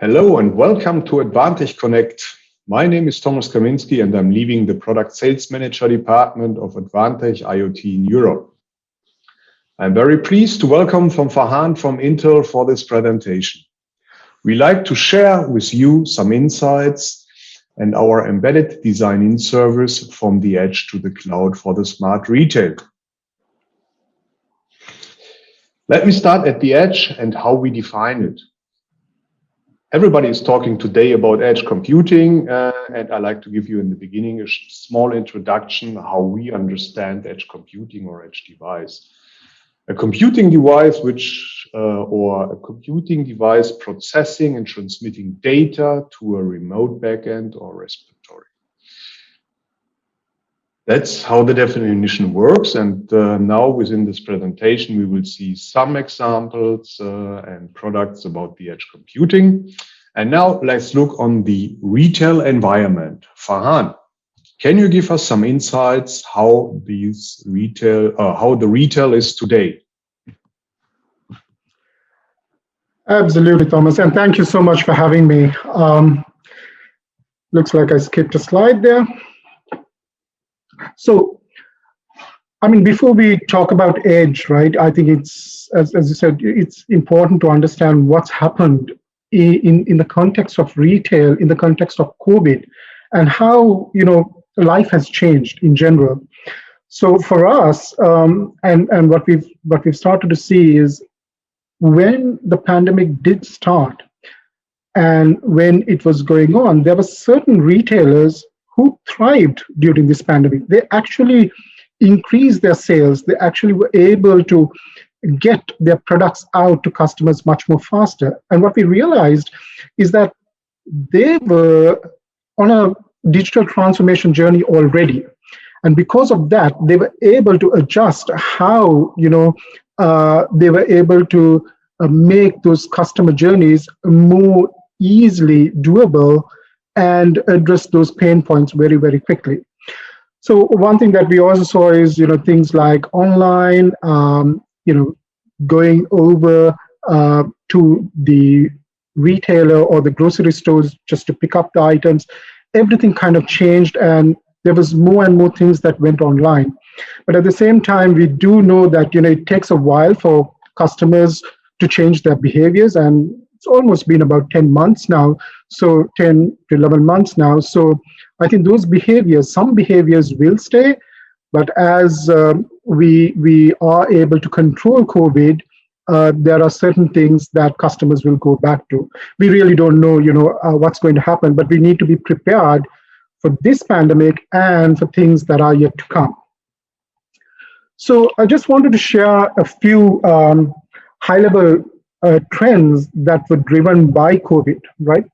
Hello and welcome to Advantech Connect. My name is Thomas Kaminski and I'm leading the Product Sales Manager Department of Advantech IoT in Europe. I'm very pleased to welcome Farhan from Intel for this presentation. We like to share with you some insights and our embedded design-in service from the edge to the cloud for the smart retail. Let me start at the edge and how we define it. Everybody is talking today about edge computing, and I like to give you in the beginning a small introduction how we understand edge computing or edge device. A computing device or a computing device processing and transmitting data to a remote backend or repository. That's how the definition works, and now within this presentation we will see some examples and products about the edge computing. And now let's look on the retail environment. Farhan, can you give us some insights how the retail is today? Absolutely, Thomas, and thank you so much for having me. Looks like I skipped a slide there. So, I mean, before we talk about edge, right, I think it's, as you said, it's important to understand what's happened in the context of retail, in the context of COVID, and how, life has changed in general. So for us, and what we've started to see is when the pandemic did start and when it was going on, there were certain retailers who thrived during this pandemic. They actually increased their sales. They actually were able to get their products out to customers much more faster. And what we realized is that they were on a digital transformation journey already. And because of that, they were able to adjust how, they were able to make those customer journeys more easily doable and address those pain points very, very quickly. So one thing that we also saw is, things like online, going over to the retailer or the grocery stores just to pick up the items. Everything kind of changed, and there was more and more things that went online. But at the same time, we do know that, it takes a while for customers to change their behaviors, and it's almost been about 10 months now, so 10 to 11 months now. So I think those behaviors, some behaviors will stay, but as we are able to control COVID, there are certain things that customers will go back to. We really don't know, what's going to happen, but we need to be prepared for this pandemic and for things that are yet to come. So I just wanted to share a few high-level trends that were driven by COVID, right?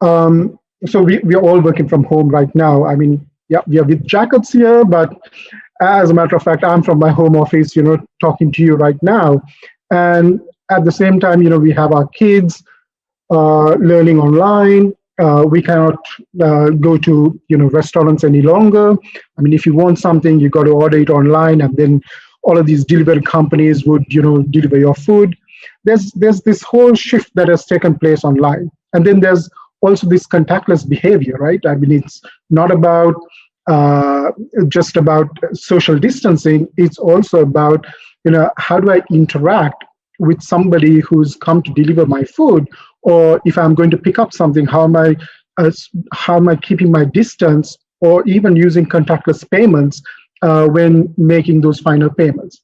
So we are all working from home right now. I mean, yeah, we are with jackets here, but as a matter of fact, I'm from my home office, talking to you right now. And at the same time, we have our kids learning online. We cannot go to, restaurants any longer. I mean, if you want something, you got to order it online, and then all of these delivery companies would, deliver your food. There's this whole shift that has taken place online. And then there's also this contactless behavior, right? I mean, it's not about just about social distancing. It's also about, how do I interact with somebody who's come to deliver my food? Or if I'm going to pick up something, how am I keeping my distance, or even using contactless payments when making those final payments?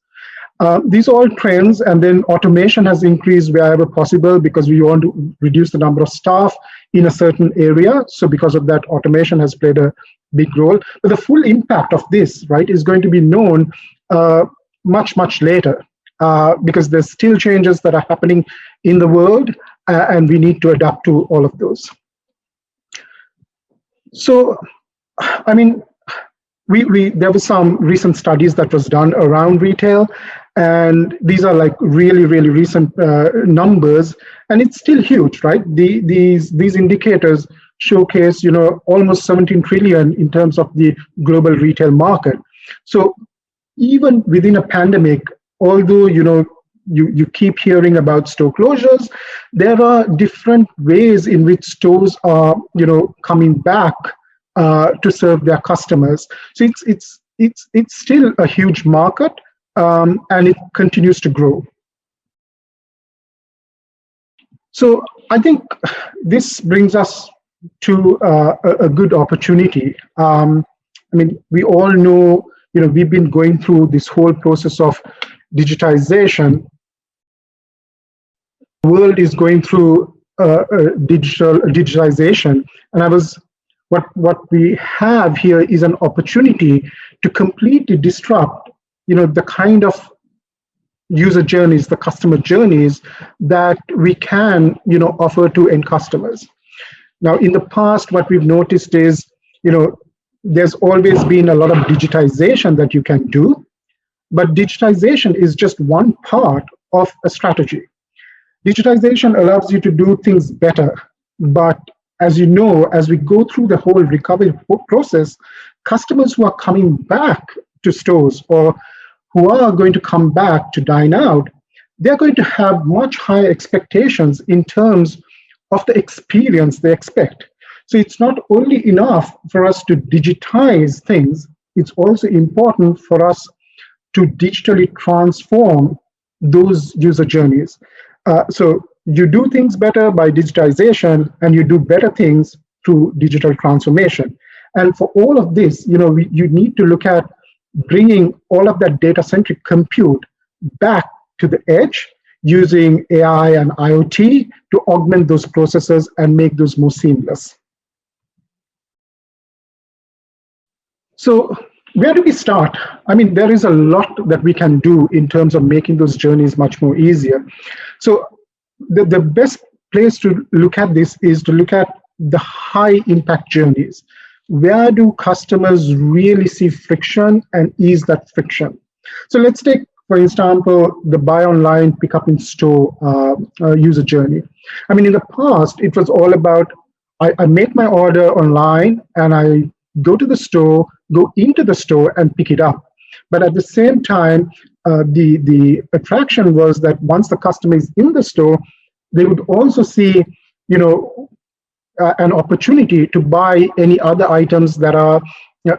These are all trends, and then automation has increased wherever possible because we want to reduce the number of staff in a certain area. So because of that, automation has played a big role. But the full impact of this, right, is going to be known much, much later because there's still changes that are happening in the world, and we need to adapt to all of those. So, I mean, there were some recent studies that was done around retail, and these are like really, really recent numbers, and it's still huge, right? These indicators showcase, almost 17 trillion in terms of the global retail market. So even within a pandemic, although, you keep hearing about store closures. There are different ways in which stores are, coming back to serve their customers. So it's still a huge market, and it continues to grow. So I think this brings us to a good opportunity. We all know, we've been going through this whole process of digitization. The world is going through digitalization, and what we have here is an opportunity to completely disrupt, the kind of user journeys, the customer journeys that we can, offer to end customers. Now, in the past, what we've noticed is, there's always been a lot of digitization that you can do, but digitization is just one part of a strategy. Digitization allows you to do things better, but as you know, as we go through the whole recovery process, customers who are coming back to stores or who are going to come back to dine out, they're going to have much higher expectations in terms of the experience they expect. So it's not only enough for us to digitize things, it's also important for us to digitally transform those user journeys. So you do things better by digitization, and you do better things through digital transformation. And for all of this, you need to look at bringing all of that data-centric compute back to the edge using AI and IoT to augment those processes and make those more seamless. So where do we start? There is a lot that we can do in terms of making those journeys much more easier. So the best place to look at this is to look at the high impact journeys. Where do customers really see friction and ease that friction? So let's take, for example, the buy online, pick up in store user journey. In the past, it was all about, I make my order online and I go to the store, go into the store and pick it up. But at the same time, the attraction was that once the customer is in the store, they would also see, an opportunity to buy any other items that are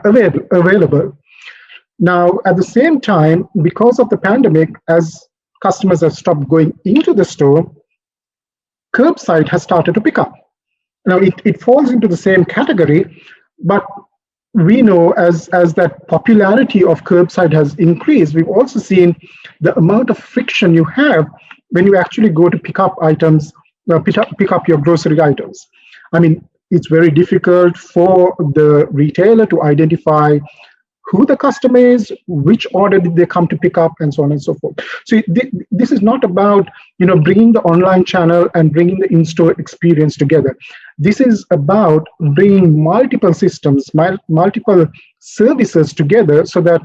available. Now, at the same time, because of the pandemic, as customers have stopped going into the store, curbside has started to pick up. Now, it falls into the same category, but we know as that popularity of curbside has increased, we've also seen the amount of friction you have when you actually go to pick up items, pick up your grocery items. It's very difficult for the retailer to identify who the customer is, which order did they come to pick up, and so on and so forth. So this is not about bringing the online channel and bringing the in-store experience together. This is about bringing multiple systems, multiple services together, so that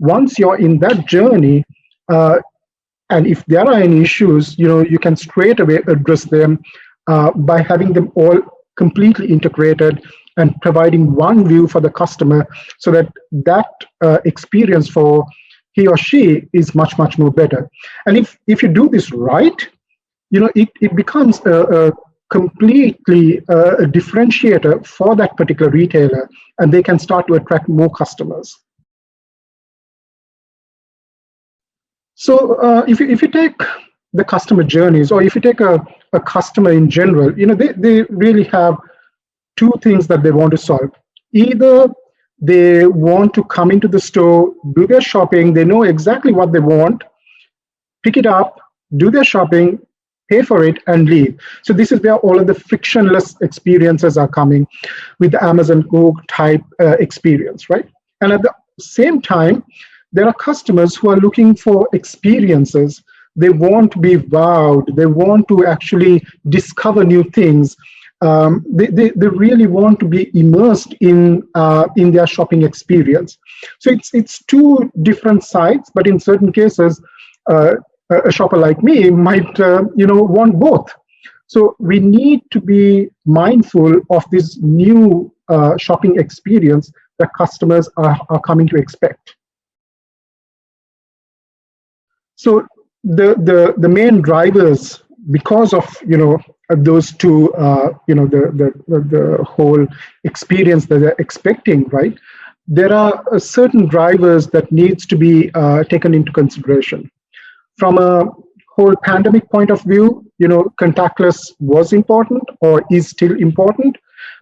once you're in that journey, and if there are any issues, you can straight away address them by having them all completely integrated and providing one view for the customer, so that experience for he or she is much, much more better. And if you do this right, it becomes a completely a differentiator for that particular retailer, and they can start to attract more customers. So if you take the customer journeys, or if you take a customer in general, they really have two things that they want to solve. Either they want to come into the store, do their shopping, they know exactly what they want, pick it up, do their shopping, pay for it, and leave. So this is where all of the frictionless experiences are coming with the Amazon Go type experience, right? And at the same time, there are customers who are looking for experiences. They want to be wowed. They want to actually discover new things. They really want to be immersed in their shopping experience. So it's two different sides, but in certain cases, a shopper like me might want both. So we need to be mindful of this new shopping experience that customers are coming to expect. So the main drivers, because of those two, the whole experience that they're expecting, right? There are certain drivers that needs to be taken into consideration. From a whole pandemic point of view, contactless was important or is still important,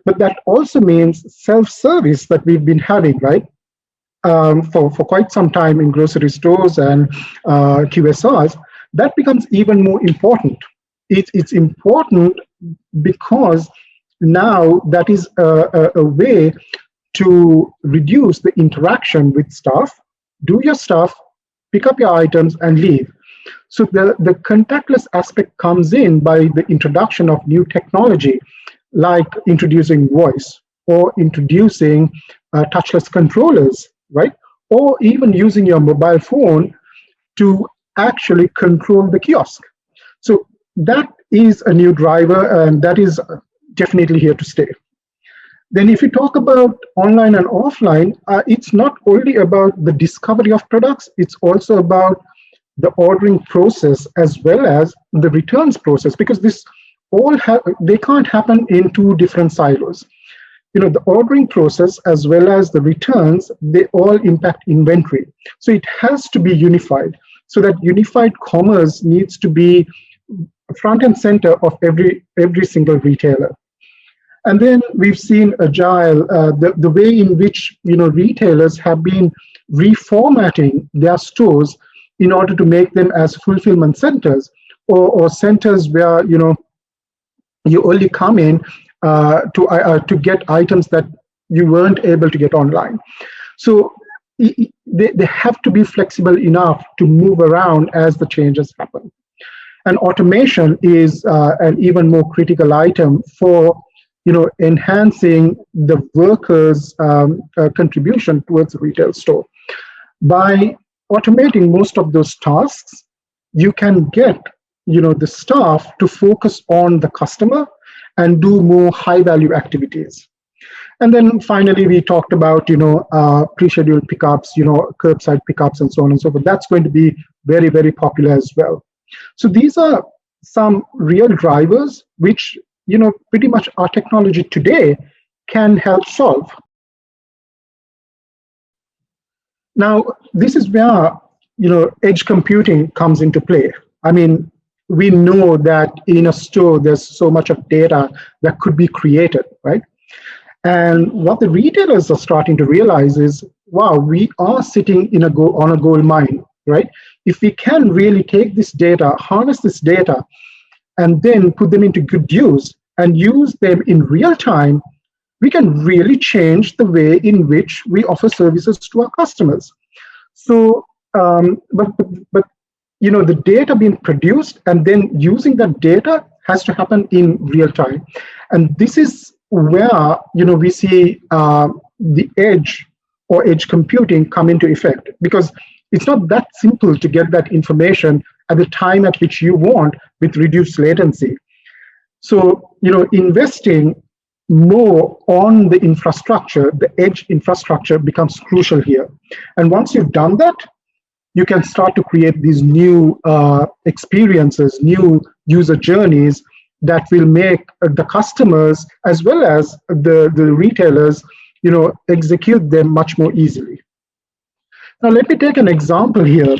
but that also means self-service that we've been having, right? For quite some time in grocery stores and QSRs, that becomes even more important. It's important because now that is a way to reduce the interaction with staff, do your stuff, pick up your items and leave. So the contactless aspect comes in by the introduction of new technology, like introducing voice or introducing touchless controllers, right? Or even using your mobile phone to actually control the kiosk. So that is a new driver, and that is definitely here to stay. Then if you talk about online and offline, it's not only about the discovery of products, it's also about the ordering process as well as the returns process, because this all they can't happen in two different silos. The ordering process as well as the returns, they all impact inventory. So it has to be unified. So that unified commerce needs to be front and center of every single retailer. And then we've seen agile, the way in which retailers have been reformatting their stores in order to make them as fulfillment centers, or centers where you only come in to get items that you weren't able to get online. So they have to be flexible enough to move around as the changes happen. And automation is an even more critical item for enhancing the workers' contribution towards the retail store. By automating most of those tasks, you can get the staff to focus on the customer and do more high-value activities. And then finally, we talked about pre-scheduled pickups, curbside pickups, and so on and so forth. That's going to be very, very popular as well. So these are some real drivers which pretty much our technology today can help solve. Now, this is where edge computing comes into play. I mean, we know that in a store there's so much of data that could be created, right? And what the retailers are starting to realize is, wow, we are sitting on a gold mine, right? If we can really take this data, harness this data, and then put them into good use and use them in real time, we can really change the way in which we offer services to our customers. So, but the data being produced and then using that data has to happen in real time. And this is where we see the edge or edge computing come into effect, because it's not that simple to get that information at the time at which you want with reduced latency. So investing more on the infrastructure, the edge infrastructure, becomes crucial here. And once you've done that, you can start to create these new experiences, new user journeys that will make the customers as well as the retailers, execute them much more easily. Now, let me take an example here.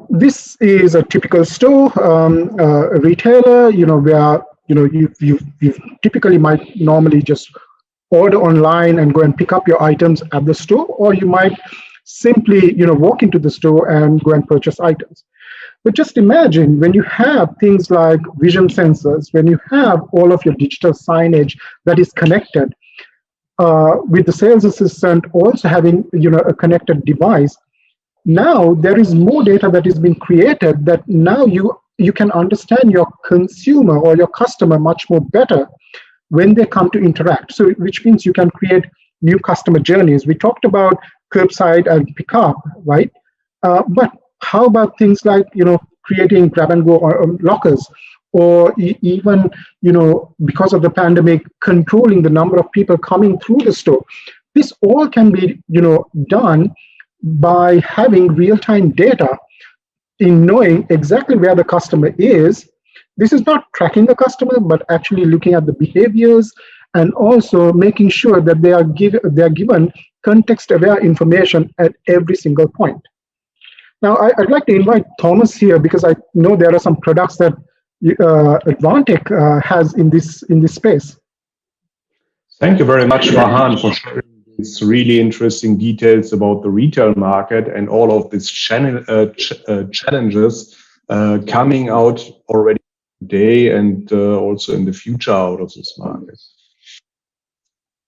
This is a typical store, a retailer, where you typically might normally just order online and go and pick up your items at the store, or you might simply walk into the store and go and purchase items. But just imagine when you have things like vision sensors, when you have all of your digital signage that is connected, with the sales assistant also having a connected device. Now there is more data that is being created that now you can understand your consumer or your customer much more better when they come to interact. So which means you can create new customer journeys. We talked about curbside and pickup, right? But how about things like creating grab and go lockers, or even because of the pandemic, controlling the number of people coming through the store. This all can be done by having real-time data in knowing exactly where the customer is. This is not tracking the customer, but actually looking at the behaviors and also making sure that they are given context-aware information at every single point. Now, I'd like to invite Thomas here because I know there are some products that Advantech has in this space. Thank you very much, Farhan, for sharing these really interesting details about the retail market and all of these challenges coming out already today and also in the future out of this market.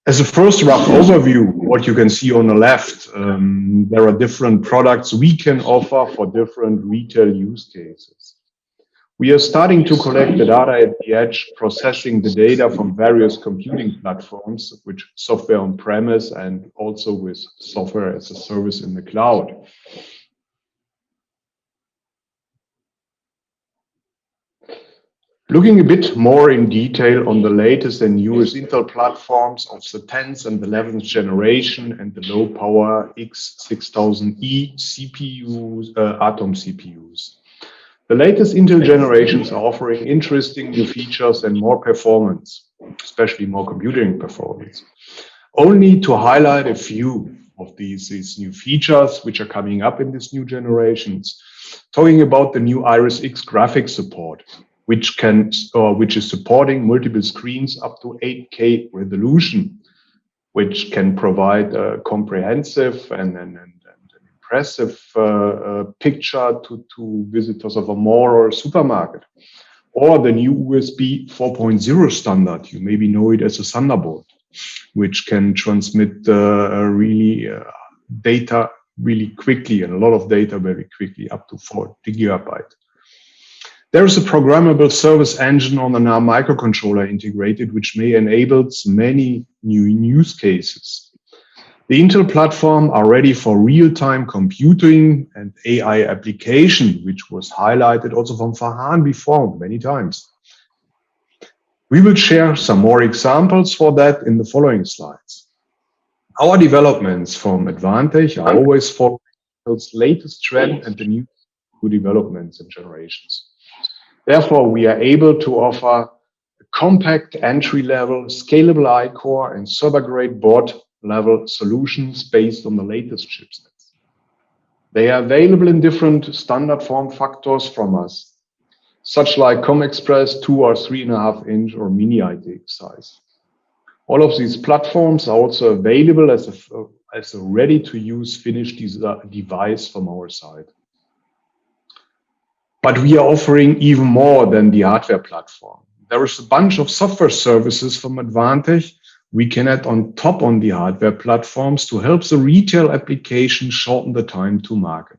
As a first rough overview, what you can see on the left, there are different products we can offer for different retail use cases. We are starting to collect the data at the edge, processing the data from various computing platforms, which software on-premise and also with software as a service in the cloud. Looking a bit more in detail on the latest and newest Intel platforms of the 10th and 11th generation and the low power X6000E CPUs, Atom CPUs. The latest Intel generations are offering interesting new features and more performance, especially more computing performance. Only to highlight a few of these new features which are coming up in these new generations, talking about the new Iris X graphics support, which is supporting multiple screens up to 8K resolution, which can provide a comprehensive and impressive picture to visitors of a mall or a supermarket. Or the new USB 4.0 standard, you maybe know it as a Thunderbolt, which can transmit data really quickly and a lot of data very quickly, up to 40 gigabyte. There is a programmable service engine on an ARM microcontroller integrated, which may enable many new use cases. The Intel platform are ready for real-time computing and AI application, which was highlighted also from Farhan before many times. We will share some more examples for that in the following slides. Our developments from Advantech are always following Intel's latest trend and the new developments and generations. Therefore, we are able to offer compact entry-level, scalable I-core and server-grade board-level solutions based on the latest chipsets. They are available in different standard form factors from us, such like ComExpress 2 or 3.5 inch or mini ITX size. All of these platforms are also available as a ready-to-use finished device from our side. But we are offering even more than the hardware platform. There is a bunch of software services from Advantech we can add on top on the hardware platforms to help the retail application shorten the time to market.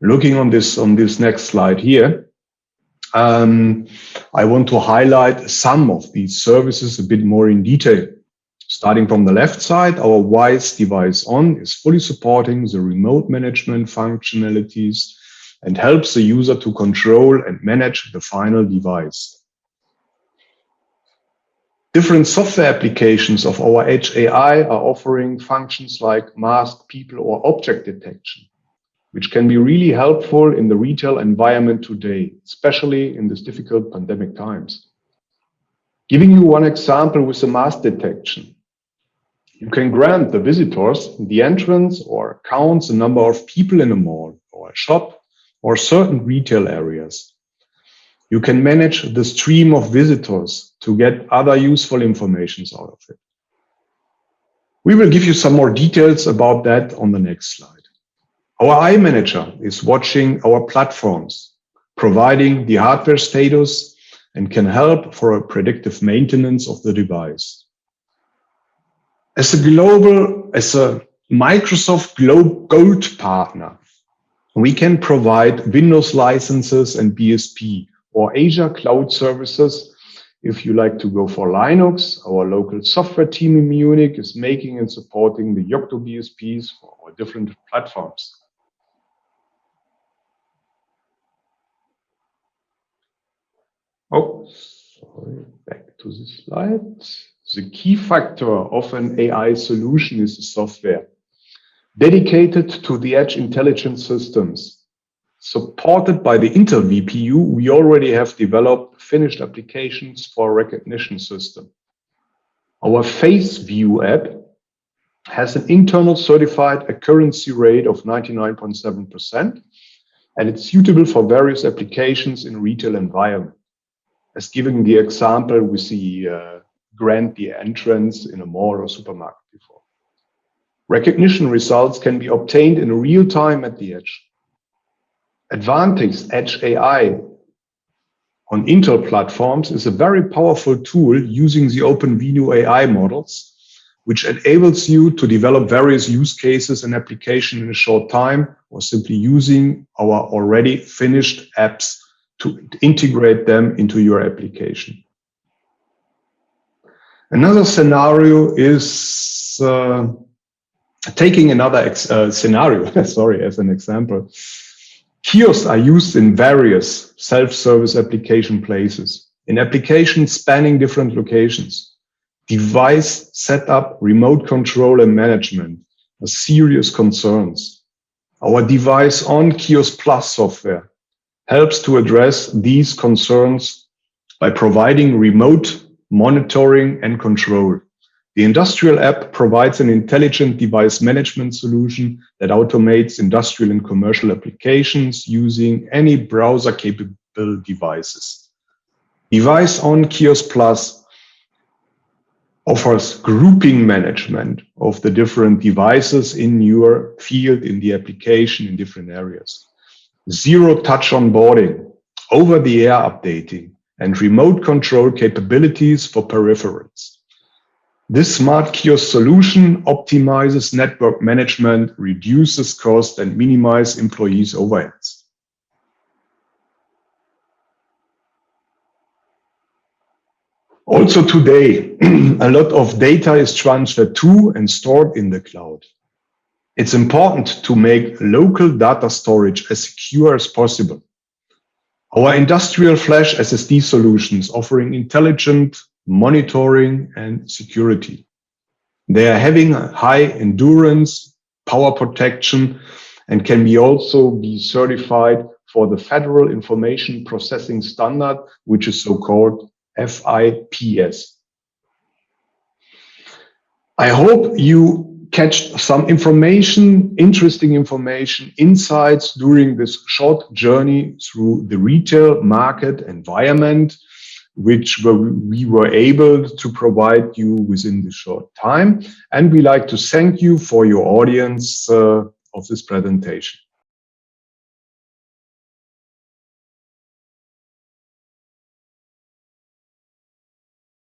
Looking on this next slide here, I want to highlight some of these services a bit more in detail. Starting from the left side, our WISE device on is fully supporting the remote management functionalities and helps the user to control and manage the final device. Different software applications of our Edge AI are offering functions like masked people or object detection, which can be really helpful in the retail environment today, especially in these difficult pandemic times. Giving you one example with the mask detection. You can grant the visitors the entrance or count the number of people in a mall or a shop or certain retail areas. You can manage the stream of visitors to get other useful information out of it. We will give you some more details about that on the next slide. Our Eye Manager is watching our platforms, providing the hardware status and can help for a predictive maintenance of the device. As a Microsoft Gold partner, we can provide Windows licenses and BSP or Azure cloud services. If you like to go for Linux, our local software team in Munich is making and supporting the Yocto BSPs for our different platforms. Oh, sorry, back to the slide. The key factor of an AI solution is the software. Dedicated to the edge intelligence systems, supported by the Intel VPU, we already have developed finished applications for a recognition system. Our Face View app has an internal certified accuracy rate of 99.7%, and it's suitable for various applications in retail environment. As given the example, we see grant the entrance in a mall or supermarket before. Recognition results can be obtained in real time at the edge. Advantech's Edge AI on Intel platforms is a very powerful tool using the OpenVINO AI models, which enables you to develop various use cases and applications in a short time, or simply using our already finished apps to integrate them into your application. Another scenario is taking another scenario, as an example. Kiosks are used in various self-service application places, in applications spanning different locations. Device setup, remote control, and management are serious concerns. Our Device on Kiosk Plus software helps to address these concerns by providing remote monitoring and control. The industrial app provides an intelligent device management solution that automates industrial and commercial applications using any browser-capable devices. Device on Kiosk Plus offers grouping management of the different devices in your field, in the application, in different areas. Zero-touch onboarding, over-the-air updating, and remote control capabilities for peripherals. This smart kiosk solution optimizes network management, reduces cost, and minimizes employees' overheads. Also today, a lot of data is transferred to and stored in the cloud. It's important to make local data storage as secure as possible. Our industrial flash SSD solutions offering intelligent monitoring and security. They are having a high endurance, power protection, and can also be certified for the Federal Information Processing Standard, which is so-called FIPS. I hope you catch some information, interesting information, insights during this short journey through the retail market environment, which we were able to provide you within this short time. And we like to thank you for your audience of this presentation.